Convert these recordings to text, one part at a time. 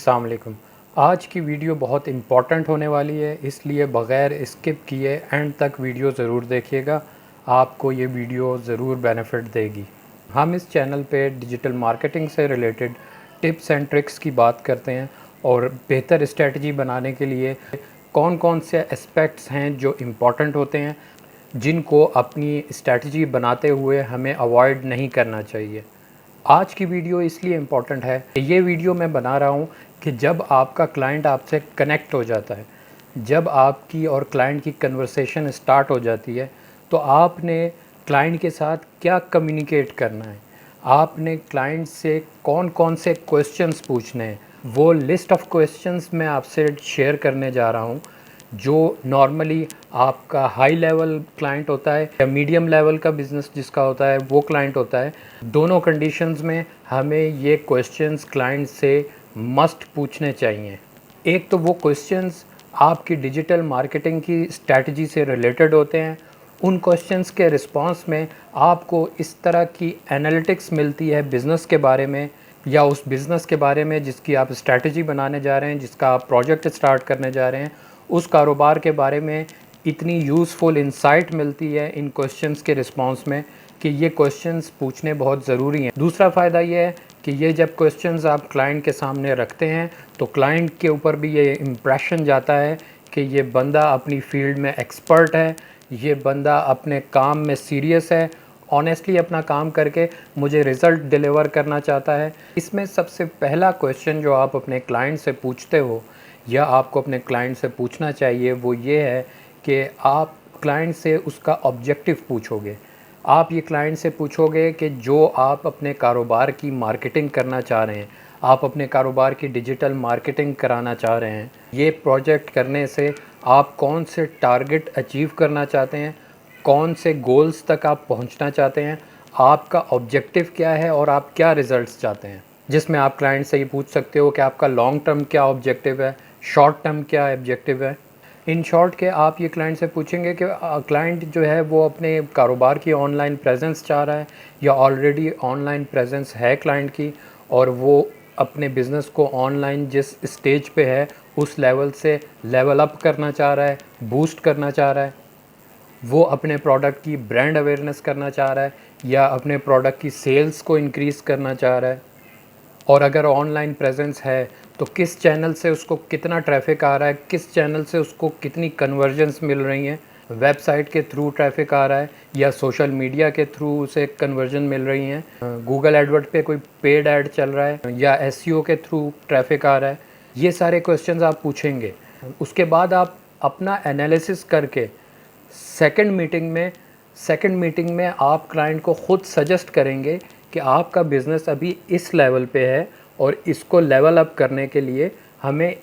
अस्सलाम वालेकुम। आज की वीडियो बहुत इम्पॉर्टेंट होने वाली है, इसलिए बग़ैर स्किप किए एंड तक वीडियो ज़रूर देखिएगा। आपको ये वीडियो ज़रूर बेनिफिट देगी। हम इस चैनल पे डिजिटल मार्केटिंग से रिलेटेड टिप्स एंड ट्रिक्स की बात करते हैं और बेहतर स्ट्रेटजी बनाने के लिए कौन कौन से एस्पेक्ट्स हैं जो इम्पॉर्टेंट होते हैं, जिनको अपनी स्ट्रेटजी बनाते हुए हमें अवॉइड नहीं करना चाहिए। आज की वीडियो इसलिए इम्पॉर्टेंट है कि ये वीडियो मैं बना रहा हूँ कि जब आपका क्लाइंट आपसे कनेक्ट हो जाता है, जब आपकी और क्लाइंट की कन्वर्सेशन स्टार्ट हो जाती है, तो आपने क्लाइंट के साथ क्या कम्युनिकेट करना है, आपने क्लाइंट से कौन कौन से क्वेश्चंस पूछने हैं। वो लिस्ट ऑफ क्वेश्चंस मैं आपसे शेयर करने जा रहा हूँ, जो नॉर्मली आपका हाई लेवल क्लाइंट होता है या मीडियम लेवल का बिज़नेस जिसका होता है वो क्लाइंट होता है। दोनों कंडीशंस में हमें ये क्वेश्चंस क्लाइंट से मस्ट पूछने चाहिए। एक तो वो क्वेश्चंस आपकी डिजिटल मार्केटिंग की स्ट्रैटेजी से रिलेटेड होते हैं। उन क्वेश्चंस के रिस्पांस में आपको इस तरह की एनालिटिक्स मिलती है बिज़नेस के बारे में या उस बिज़नेस के बारे में जिसकी आप स्ट्रैटेजी बनाने जा रहे हैं, जिसका आप प्रोजेक्ट स्टार्ट करने जा रहे हैं, उस कारोबार के बारे में इतनी यूज़फुल इंसाइट मिलती है इन क्वेश्चंस के रिस्पांस में कि ये क्वेश्चंस पूछने बहुत ज़रूरी हैं। दूसरा फ़ायदा ये है कि ये जब क्वेश्चंस आप क्लाइंट के सामने रखते हैं तो क्लाइंट के ऊपर भी ये इम्प्रेशन जाता है कि ये बंदा अपनी फील्ड में एक्सपर्ट है, ये बंदा अपने काम में सीरियस है, ऑनेस्टली अपना काम करके मुझे रिज़ल्ट डिलीवर करना चाहता है। इसमें सबसे पहला क्वेश्चन जो आप अपने क्लाइंट से पूछते हो या आपको अपने क्लाइंट से पूछना चाहिए वो ये है कि आप क्लाइंट से उसका ऑब्जेक्टिव पूछोगे। आप ये क्लाइंट से पूछोगे कि जो आप अपने कारोबार की मार्केटिंग करना चाह रहे हैं, आप अपने कारोबार की डिजिटल मार्केटिंग कराना चाह रहे हैं, ये प्रोजेक्ट करने से आप कौन से टारगेट अचीव करना चाहते हैं, कौन से गोल्स तक आप पहुंचना चाहते हैं, आपका ऑब्जेक्टिव क्या है और आप क्या रिज़ल्ट्स चाहते हैं। जिसमें आप क्लाइंट से ये पूछ सकते हो कि आपका लॉन्ग टर्म क्या ऑब्जेक्टिव है, शॉर्ट टर्म क्या ऑब्जेक्टिव है। इन शॉर्ट के आप ये क्लाइंट से पूछेंगे कि क्लाइंट जो है वो अपने कारोबार की ऑनलाइन प्रेजेंस चाह रहा है या ऑलरेडी ऑनलाइन प्रेजेंस है क्लाइंट की, और वो अपने बिज़नेस को ऑनलाइन जिस स्टेज पे है उस लेवल से लेवल अप करना चाह रहा है, बूस्ट करना चाह रहा है। वो अपने प्रोडक्ट की ब्रांड अवेयरनेस करना चाह रहा है या अपने प्रोडक्ट की सेल्स को इंक्रीज़ करना चाह रहा है। और अगर ऑनलाइन प्रेजेंस है तो किस चैनल से उसको कितना ट्रैफिक आ रहा है, किस चैनल से उसको कितनी कन्वर्जन्स मिल रही हैं, वेबसाइट के थ्रू ट्रैफिक आ रहा है या सोशल मीडिया के थ्रू उसे कन्वर्जन मिल रही हैं, गूगल एडवर्ड पे कोई पेड ऐड चल रहा है या एसईओ के थ्रू ट्रैफिक आ रहा है। ये सारे क्वेश्चंस आप पूछेंगे। उसके बाद आप अपना एनालिसिस करके सेकंड मीटिंग में आप क्लाइंट को ख़ुद सजेस्ट करेंगे कि आपका बिज़नेस अभी इस लेवल पे है और इसको लेवल अप करने के लिए हमें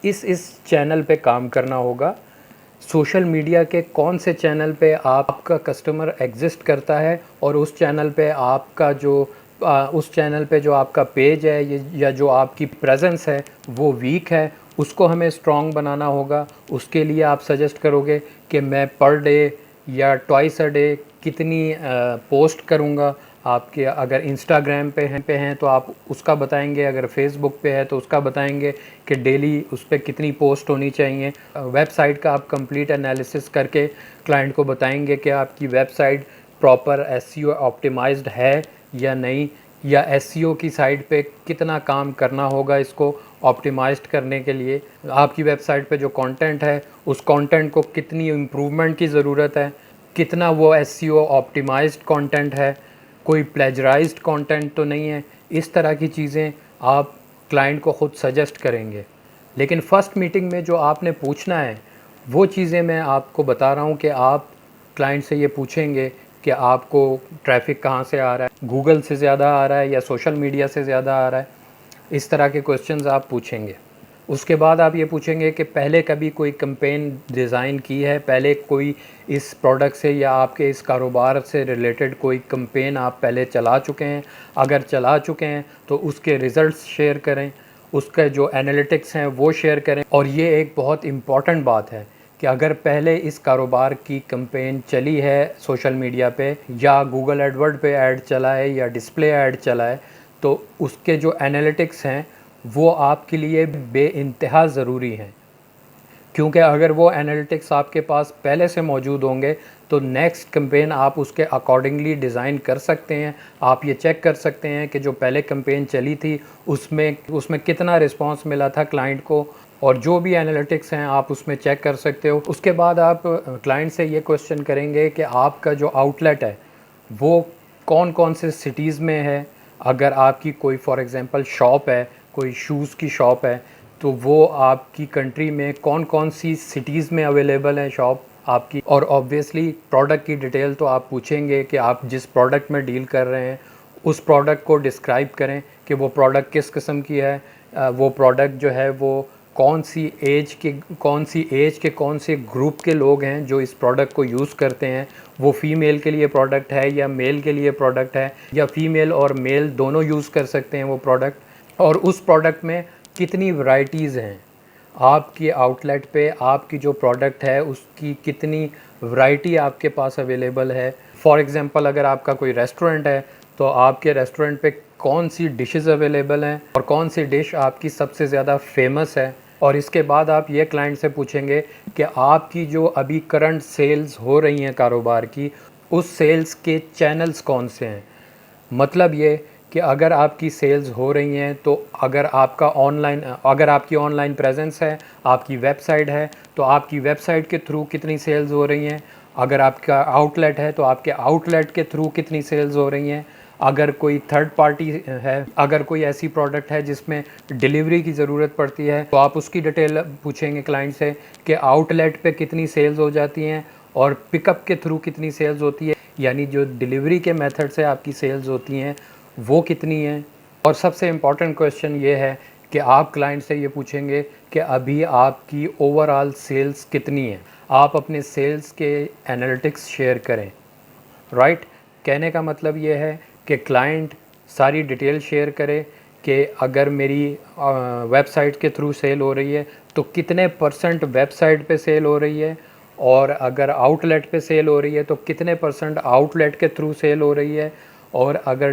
इस चैनल पे काम करना होगा। सोशल मीडिया के कौन से चैनल पे आपका कस्टमर एग्जिस्ट करता है और उस चैनल पे आपका जो उस चैनल पे जो आपका पेज है या जो आपकी प्रेजेंस है वो वीक है, उसको हमें स्ट्रॉन्ग बनाना होगा। उसके लिए आप सजेस्ट करोगे कि मैं पर डे या ट्वाइस अ डे कितनी पोस्ट करूँगा। आपके अगर इंस्टाग्राम पे हैं तो आप उसका बताएंगे, अगर फेसबुक पे है तो उसका बताएंगे कि डेली उस पर कितनी पोस्ट होनी चाहिए। वेबसाइट का आप कंप्लीट एनालिसिस करके क्लाइंट को बताएंगे कि आपकी वेबसाइट प्रॉपर एसईओ ऑप्टिमाइज्ड है या नहीं, या एसईओ की साइड पे कितना काम करना होगा इसको ऑप्टिमाइज्ड करने के लिए। आपकी वेबसाइट पे जो कंटेंट है उस कंटेंट को कितनी इम्प्रूवमेंट की ज़रूरत है, कितना वो एसईओ ऑप्टिमाइज्ड कंटेंट है, कोई प्लेजराइज्ड कंटेंट तो नहीं है। इस तरह की चीज़ें आप क्लाइंट को ख़ुद सजेस्ट करेंगे। लेकिन फ़र्स्ट मीटिंग में जो आपने पूछना है वो चीज़ें मैं आपको बता रहा हूँ कि आप क्लाइंट से ये पूछेंगे कि आपको ट्रैफिक कहाँ से आ रहा है, गूगल से ज़्यादा आ रहा है या सोशल मीडिया से ज़्यादा आ रहा है। इस तरह के क्वेश्चंस आप पूछेंगे। उसके बाद आप ये पूछेंगे कि पहले कभी कोई कैंपेन डिज़ाइन की है, पहले कोई इस प्रोडक्ट से या आपके इस कारोबार से रिलेटेड कोई कैंपेन आप पहले चला चुके हैं। अगर चला चुके हैं तो उसके रिज़ल्ट्स शेयर करें, उसके जो एनालिटिक्स हैं वो शेयर करें। और ये एक बहुत इम्पॉर्टेंट बात है कि अगर पहले इस कारोबार की कैंपेन चली है सोशल मीडिया पे या गूगल एडवर्ड पे ऐड चला है या डिस्प्ले ऐड चला है, तो उसके जो एनालिटिक्स हैं वो आपके लिए बेइंतहा ज़रूरी हैं, क्योंकि अगर वो एनालिटिक्स आपके पास पहले से मौजूद होंगे तो नेक्स्ट कैंपेन आप उसके अकॉर्डिंगली डिज़ाइन कर सकते हैं। आप ये चेक कर सकते हैं कि जो पहले कैंपेन चली थी उसमें उसमें कितना रिस्पांस मिला था क्लाइंट को, और जो भी एनालिटिक्स हैं आप उसमें चेक कर सकते हो। उसके बाद आप क्लाइंट से ये क्वेश्चन करेंगे कि आपका जो आउटलेट है वो कौन कौन से सिटीज़ में है। अगर आपकी कोई फॉर एग्ज़ाम्पल शॉप है, कोई शूज़ की शॉप है, तो वो आपकी कंट्री में कौन कौन सी सिटीज़ में अवेलेबल है शॉप आपकी। और ऑब्वियसली प्रोडक्ट की डिटेल तो आप पूछेंगे कि आप जिस प्रोडक्ट में डील कर रहे हैं उस प्रोडक्ट को डिस्क्राइब करें कि वो प्रोडक्ट किस किस्म की है, वो प्रोडक्ट जो है वो कौन सी एज के कौन से ग्रुप के लोग हैं जो इस प्रोडक्ट को यूज़ करते हैं। वो फ़ीमेल के लिए प्रोडक्ट है या मेल के लिए प्रोडक्ट है, या फ़ीमेल और मेल दोनों यूज़ कर सकते हैं वो प्रोडक्ट, और उस प्रोडक्ट में कितनी वैरायटीज़ हैं। आपके आउटलेट पे आपकी जो प्रोडक्ट है उसकी कितनी वैरायटी आपके पास अवेलेबल है। फॉर एग्ज़ाम्पल अगर आपका कोई रेस्टोरेंट है तो आपके रेस्टोरेंट पे कौन सी डिशेस अवेलेबल हैं और कौन सी डिश आपकी सबसे ज़्यादा फेमस है। और इसके बाद आप ये क्लाइंट से पूछेंगे कि आपकी जो अभी करंट सेल्स हो रही हैं कारोबार की, उस सेल्स के चैनल्स कौन से हैं। मतलब ये कि अगर आपकी सेल्स हो रही हैं तो अगर आपकी ऑनलाइन प्रेजेंस है, आपकी वेबसाइट है, तो आपकी वेबसाइट के थ्रू कितनी सेल्स हो रही हैं। अगर आपका आउटलेट है तो आपके आउटलेट के थ्रू कितनी सेल्स हो रही हैं। अगर कोई थर्ड पार्टी है, अगर कोई ऐसी प्रोडक्ट है जिसमें डिलीवरी की ज़रूरत पड़ती है, तो आप उसकी डिटेल पूछेंगे क्लाइंट से कि आउटलेट पे कितनी सेल्स हो जाती हैं और पिकअप के थ्रू कितनी सेल्स होती है, यानी जो डिलीवरी के मेथड से आपकी सेल्स होती हैं वो कितनी हैं। और सबसे इम्पॉर्टेंट क्वेश्चन ये है कि आप क्लाइंट से ये पूछेंगे कि अभी आपकी ओवरऑल सेल्स कितनी है। आप अपने सेल्स के एनालिटिक्स शेयर करें। राइट, कहने का मतलब ये है कि क्लाइंट सारी डिटेल शेयर करे कि अगर मेरी वेबसाइट के थ्रू सेल हो रही है तो कितने परसेंट वेबसाइट पे सेल हो रही है, और अगर आउटलेट पे सेल हो रही है तो कितने परसेंट आउटलेट के थ्रू सेल हो रही है, और अगर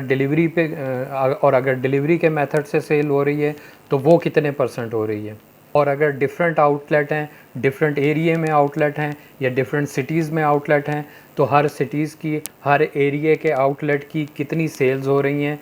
डिलीवरी के मेथड से सेल हो रही है तो वो कितने परसेंट हो रही है। और अगर डिफरेंट आउटलेट हैं, डिफरेंट एरिया में आउटलेट हैं या डिफरेंट सिटीज़ में आउटलेट हैं, तो हर सिटीज़ की, हर एरिया के आउटलेट की कितनी सेल्स हो रही हैं।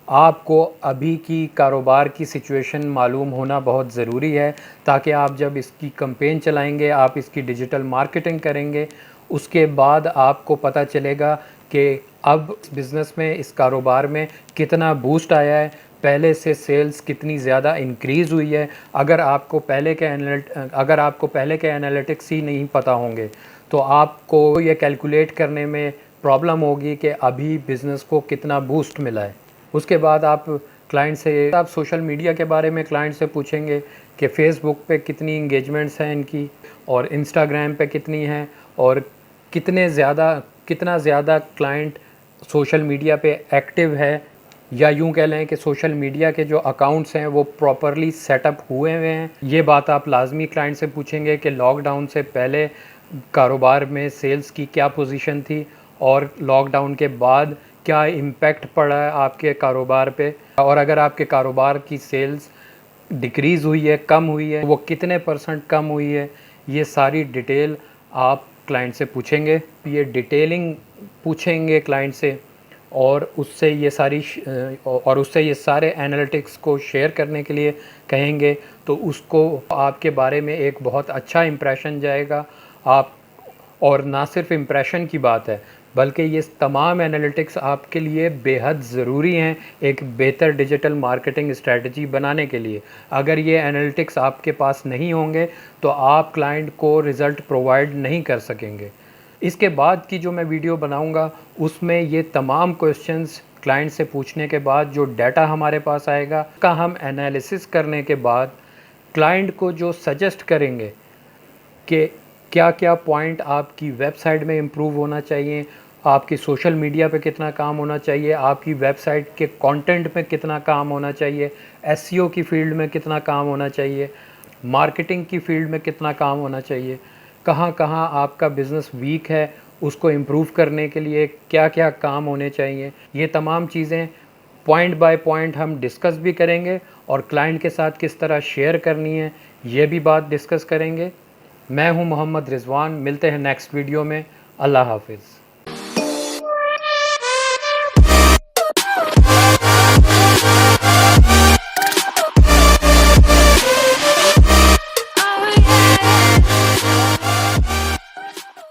आपको अभी की कारोबार की सिचुएशन मालूम होना बहुत ज़रूरी है, ताकि आप जब इसकी कैंपेन चलाएंगे, आप इसकी डिजिटल मार्केटिंग करेंगे, उसके बाद आपको पता चलेगा कि अब इस बिज़नेस में, इस कारोबार में कितना बूस्ट आया है, पहले से सेल्स कितनी ज़्यादा इंक्रीज़ हुई है। अगर आपको पहले के एनालिटिक्स ही नहीं पता होंगे तो आपको ये कैलकुलेट करने में प्रॉब्लम होगी कि अभी बिज़नेस को कितना बूस्ट मिला है। उसके बाद आप सोशल मीडिया के बारे में क्लाइंट से पूछेंगे कि फ़ेसबुक पे कितनी इंगेजमेंट्स हैं इनकी, और इंस्टाग्राम पे कितनी हैं, और कितना ज़्यादा क्लाइंट सोशल मीडिया पे एक्टिव है, या यूँ कह लें कि सोशल मीडिया के जो अकाउंट्स हैं वो प्रॉपरली सेटअप हुए हैं। ये बात आप लाजमी क्लाइंट से पूछेंगे कि लॉकडाउन से पहले कारोबार में सेल्स की क्या पोजीशन थी, और लॉकडाउन के बाद क्या इम्पैक्ट पड़ा है आपके कारोबार पे, और अगर आपके कारोबार की सेल्स डिक्रीज़ हुई है, कम हुई है, वो कितने परसेंट कम हुई है। ये सारी डिटेल आप क्लाइंट से पूछेंगे। ये डिटेलिंग पूछेंगे क्लाइंट से, और उससे ये सारे एनालिटिक्स को शेयर करने के लिए कहेंगे, तो उसको आपके बारे में एक बहुत अच्छा इम्प्रेशन जाएगा। आप, और ना सिर्फ इम्प्रेशन की बात है बल्कि ये तमाम एनालिटिक्स आपके लिए बेहद ज़रूरी हैं एक बेहतर डिजिटल मार्केटिंग स्ट्रेटजी बनाने के लिए। अगर ये एनालिटिक्स आपके पास नहीं होंगे तो आप क्लाइंट को रिज़ल्ट प्रोवाइड नहीं कर सकेंगे। इसके बाद की जो मैं वीडियो बनाऊंगा उसमें ये तमाम क्वेश्चंस क्लाइंट से पूछने के बाद जो डाटा हमारे पास आएगा का हम एनालिसिस करने के बाद क्लाइंट को जो सजेस्ट करेंगे कि क्या क्या पॉइंट आपकी वेबसाइट में इम्प्रूव होना चाहिए, आपकी सोशल मीडिया पे कितना काम होना चाहिए, आपकी वेबसाइट के कंटेंट में कितना काम होना चाहिए, एसईओ की फ़ील्ड में कितना काम होना चाहिए, मार्केटिंग की फ़ील्ड में कितना काम होना चाहिए, कहाँ कहाँ आपका बिज़नेस वीक है, उसको इम्प्रूव करने के लिए क्या क्या काम होने चाहिए। ये तमाम चीज़ें पॉइंट बाय पॉइंट हम डिस्कस भी करेंगे और क्लाइंट के साथ किस तरह शेयर करनी है ये भी बात डिस्कस करेंगे। मैं हूं मोहम्मद रिजवान, मिलते हैं नेक्स्ट वीडियो में। अल्लाह हाफिज़।